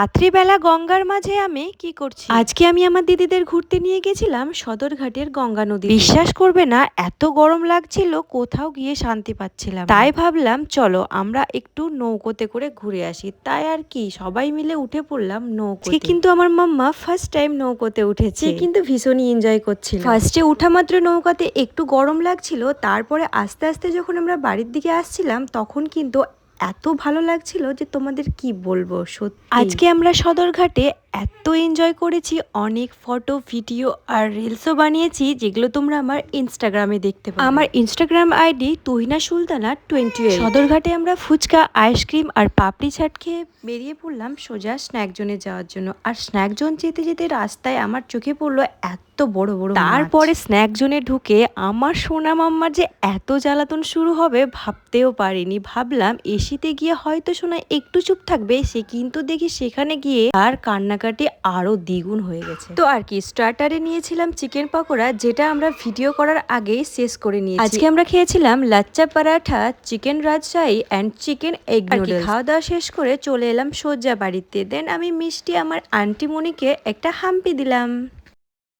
রাত্রিবেলা গঙ্গার মাঝে আমি কি করছি, আজকে আমি আমার দিদিদের ঘুরতে নিয়ে গেছিলাম সদরঘাটের গঙ্গা নদী। বিশ্বাস করবে না, এত গরম লাগছিল, কোথাও গিয়ে শান্তি পাচ্ছিলাম। তাই ভাবলাম চলো আমরা একটু নৌকোতে করে ঘুরে আসি। তাই আর কি সবাই মিলে উঠে পড়লাম নৌকোতে। কিন্তু আমার মাম্মা ফার্স্ট টাইম নৌকোতে উঠেছে, কিন্তু ভীষণই এনজয় করছিল। ফার্স্টে উঠা মাত্র নৌকাতে একটু গরম লাগছিল, তারপরে আস্তে আস্তে যখন আমরা বাড়ির দিকে আসছিলাম তখন কিন্তু এত ভালো লাগছিল যে তোমাদের কি বলবো। সত্যি আজকে আমরা সদরঘাটে এত এনজয় করেছি, অনেক ফটো ভিডিও আর রিলসও বানিয়েছি, যেগুলো তোমরা আমার ইনস্টাগ্রামে দেখতে পাবে। আমার ইনস্টাগ্রাম আইডি তুহিনা সুলতানা 28। সদরঘাটে আমরা ফুচকা, আইসক্রিম আর পাপড়ি চাট খেয়ে বেরিয়ে পড়লাম সোজা স্ন্যাক জোনে যাওয়ার জন্য। আর স্ন্যাক জোন যেতে যেতে রাস্তায় আমার চোখে পড়লো এত বড় বড় মাছ। তারপরে স্ন্যাক জোনে ঢুকে আমার সোনা মাম্মার যে এত জ্বালাতন শুরু হবে ভাবতেও পারিনি। ভাবলাম এসিতে গিয়ে হয়তো সোনা একটু চুপ থাকবে, সে কিন্তু দেখি সেখানে গিয়ে আর কান্নাকাটি আরো দ্বিগুণ হয়ে গেছে। তো আর কি, স্টার্টারে নিয়েছিলাম চিকেন পকোড়া, যেটা আমরা ভিডিও করার আগেই শেষ করে নিয়েছি। আজকে আমরা খেয়েছিলাম lachha paratha, chicken Rajshahi and chicken egg noodles. খাওয়া দাওয়া শেষ করে চলে এলাম সোজা বাড়িতে। দেন আমি মিষ্টি আমার আন্টি মনিকে একটা হাম্পি দিলাম।